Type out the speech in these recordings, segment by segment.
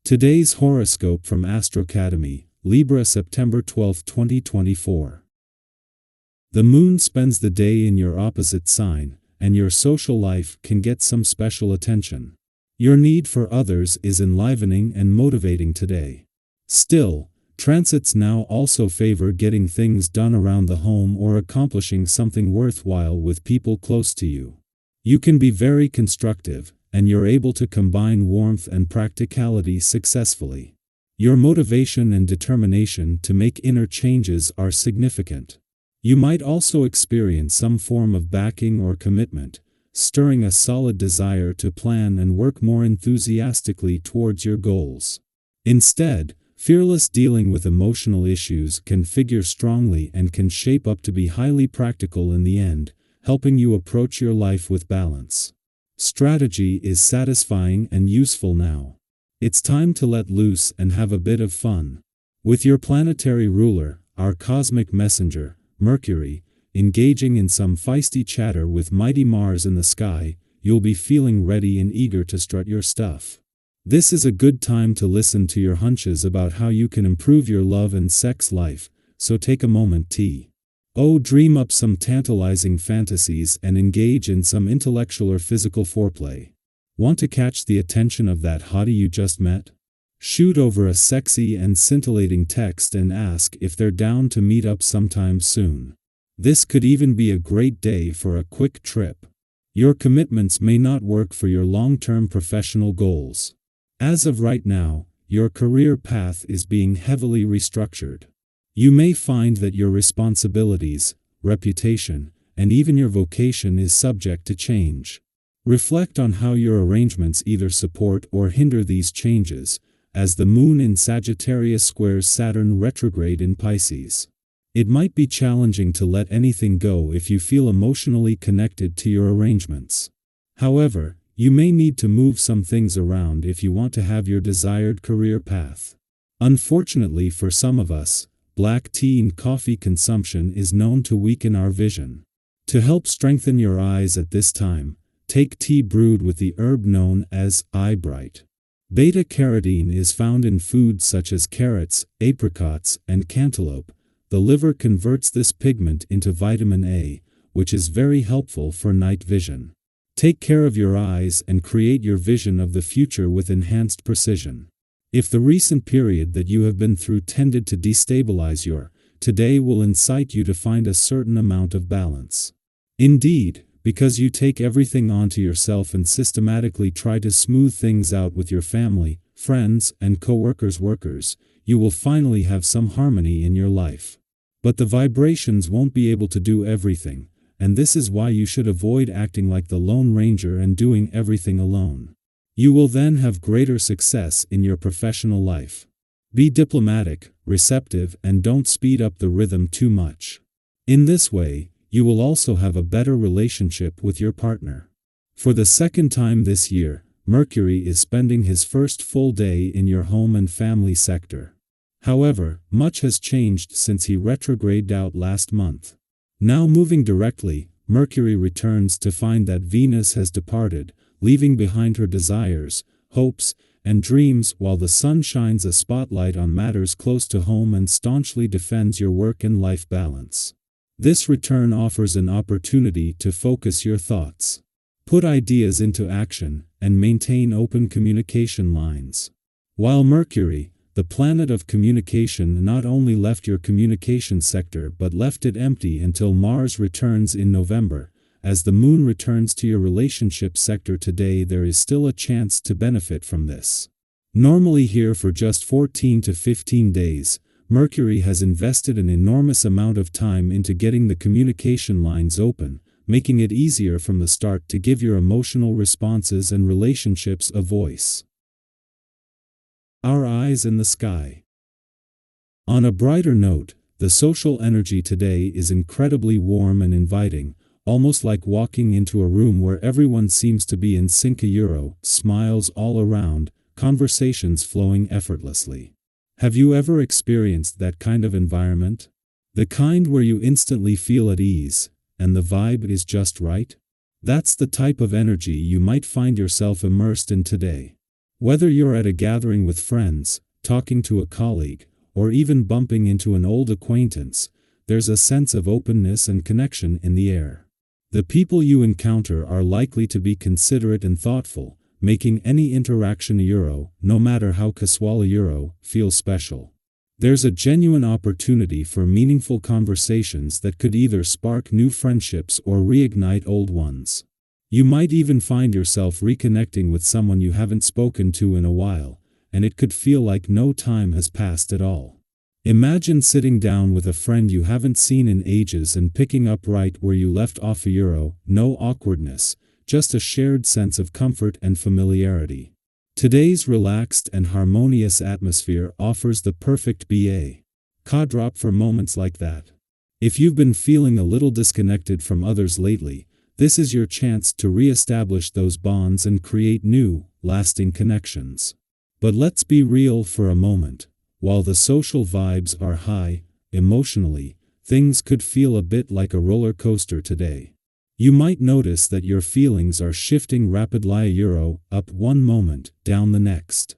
Today's horoscope from Astrocademy, Libra September 12, 2024. The moon spends the day in your opposite sign, and your social life can get some special attention. Your need for others is enlivening and motivating today. Still, transits now also favor getting things done around the home or accomplishing something worthwhile with people close to you. You can be very constructive, and you're able to combine warmth and practicality successfully. Your motivation and determination to make inner changes are significant. You might also experience some form of backing or commitment, stirring a solid desire to plan and work more enthusiastically towards your goals. Instead, fearless dealing with emotional issues can figure strongly and can shape up to be highly practical in the end, helping you approach your life with balance. Strategy is satisfying and useful now. It's time to let loose and have a bit of fun. With your planetary ruler, our cosmic messenger, Mercury, engaging in some feisty chatter with mighty Mars in the sky, you'll be feeling ready and eager to strut your stuff. This is a good time to listen to your hunches about how you can improve your love and sex life, so take a moment to dream up some tantalizing fantasies and engage in some intellectual or physical foreplay. Want to catch the attention of that hottie you just met? Shoot over a sexy and scintillating text and ask if they're down to meet up sometime soon. This could even be a great day for a quick trip. Your commitments may not work for your long-term professional goals. As of right now, your career path is being heavily restructured. You may find that your responsibilities, reputation, and even your vocation is subject to change. Reflect on how your arrangements either support or hinder these changes, as the moon in Sagittarius squares Saturn retrograde in Pisces. It might be challenging to let anything go if you feel emotionally connected to your arrangements. However, you may need to move some things around if you want to have your desired career path. Unfortunately for some of us, black tea and coffee consumption is known to weaken our vision. To help strengthen your eyes at this time, take tea brewed with the herb known as eye bright. Beta-carotene is found in foods such as carrots, apricots, and cantaloupe. The liver converts this pigment into vitamin A, which is very helpful for night vision. Take care of your eyes and create your vision of the future with enhanced precision. If the recent period that you have been through tended to destabilize today will incite you to find a certain amount of balance. Indeed, because you take everything onto yourself and systematically try to smooth things out with your family, friends, and workers, you will finally have some harmony in your life. But the vibrations won't be able to do everything, and this is why you should avoid acting like the Lone Ranger and doing everything alone. You will then have greater success in your professional life. Be diplomatic, receptive, and don't speed up the rhythm too much. In this way, you will also have a better relationship with your partner. For the second time this year, Mercury is spending his first full day in your home and family sector. However, much has changed since he retrograded out last month. Now moving directly, Mercury returns to find that Venus has departed, leaving behind her desires, hopes, and dreams, while the sun shines a spotlight on matters close to home and staunchly defends your work and life balance. This return offers an opportunity to focus your thoughts, put ideas into action, and maintain open communication lines. While Mercury, the planet of communication, not only left your communication sector but left it empty until Mars returns in November, as the moon returns to your relationship sector today, there is still a chance to benefit from this. Normally here for just 14 to 15 days, Mercury has invested an enormous amount of time into getting the communication lines open, making it easier from the start to give your emotional responses and relationships a voice. Our eyes in the sky. On a brighter note, the social energy today is incredibly warm and inviting, almost like walking into a room where everyone seems to be in sync. Smiles all around, conversations flowing effortlessly. Have you ever experienced that kind of environment? The kind where you instantly feel at ease, and the vibe is just right? That's the type of energy you might find yourself immersed in today. Whether you're at a gathering with friends, talking to a colleague, or even bumping into an old acquaintance, there's a sense of openness and connection in the air. The people you encounter are likely to be considerate and thoughtful, making any interaction no matter how casual feel special. There's a genuine opportunity for meaningful conversations that could either spark new friendships or reignite old ones. You might even find yourself reconnecting with someone you haven't spoken to in a while, and it could feel like no time has passed at all. Imagine sitting down with a friend you haven't seen in ages and picking up right where you left off. No awkwardness, just a shared sense of comfort and familiarity. Today's relaxed and harmonious atmosphere offers the perfect backdrop for moments like that. If you've been feeling a little disconnected from others lately, this is your chance to re-establish those bonds and create new, lasting connections. But let's be real for a moment. While the social vibes are high, emotionally, things could feel a bit like a roller coaster today. You might notice that your feelings are shifting rapidly, up one moment, down the next.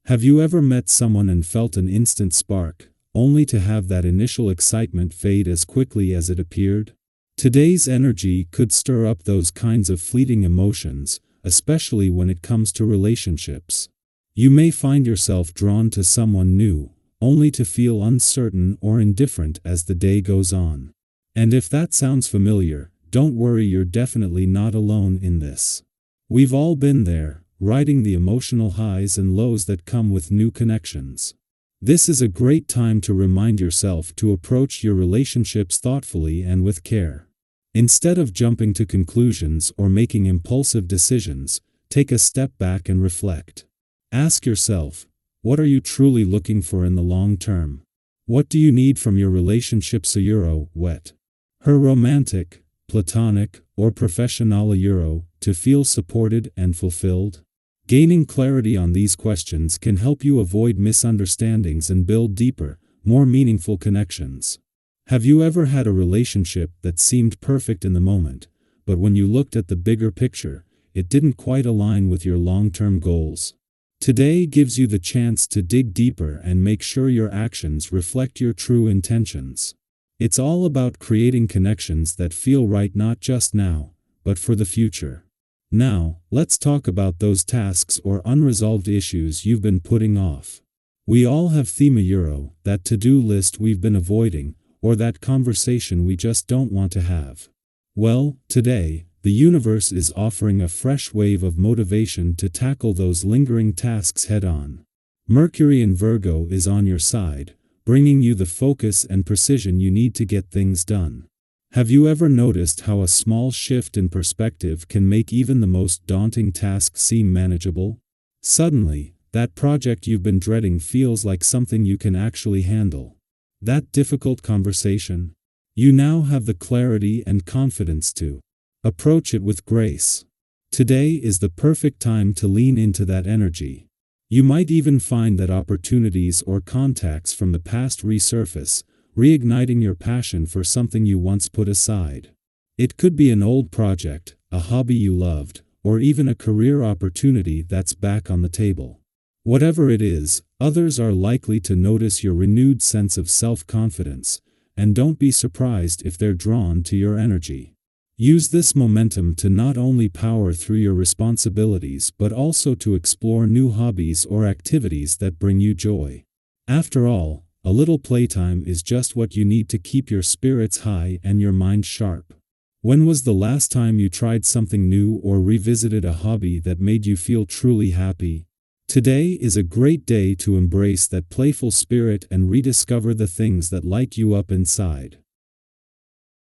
Have you ever met someone and felt an instant spark, only to have that initial excitement fade as quickly as it appeared? Today's energy could stir up those kinds of fleeting emotions, especially when it comes to relationships. You may find yourself drawn to someone new, only to feel uncertain or indifferent as the day goes on. And if that sounds familiar, don't worry, you're definitely not alone in this. We've all been there, riding the emotional highs and lows that come with new connections. This is a great time to remind yourself to approach your relationships thoughtfully and with care. Instead of jumping to conclusions or making impulsive decisions, take a step back and reflect. Ask yourself, what are you truly looking for in the long term? What do you need from your relationships? Her romantic, platonic, or professional to feel supported and fulfilled? Gaining clarity on these questions can help you avoid misunderstandings and build deeper, more meaningful connections. Have you ever had a relationship that seemed perfect in the moment, but when you looked at the bigger picture, it didn't quite align with your long-term goals? Today gives you the chance to dig deeper and make sure your actions reflect your true intentions. It's all about creating connections that feel right not just now, but for the future. Now, let's talk about those tasks or unresolved issues you've been putting off. We all have that to-do list we've been avoiding, or that conversation we just don't want to have. Well, today, the universe is offering a fresh wave of motivation to tackle those lingering tasks head-on. Mercury in Virgo is on your side, bringing you the focus and precision you need to get things done. Have you ever noticed how a small shift in perspective can make even the most daunting task seem manageable? Suddenly, that project you've been dreading feels like something you can actually handle. That difficult conversation? You now have the clarity and confidence to approach it with grace. Today is the perfect time to lean into that energy. You might even find that opportunities or contacts from the past resurface, reigniting your passion for something you once put aside. It could be an old project, a hobby you loved, or even a career opportunity that's back on the table. Whatever it is, others are likely to notice your renewed sense of self-confidence, and don't be surprised if they're drawn to your energy. Use this momentum to not only power through your responsibilities but also to explore new hobbies or activities that bring you joy. After all, a little playtime is just what you need to keep your spirits high and your mind sharp. When was the last time you tried something new or revisited a hobby that made you feel truly happy? Today is a great day to embrace that playful spirit and rediscover the things that light you up inside.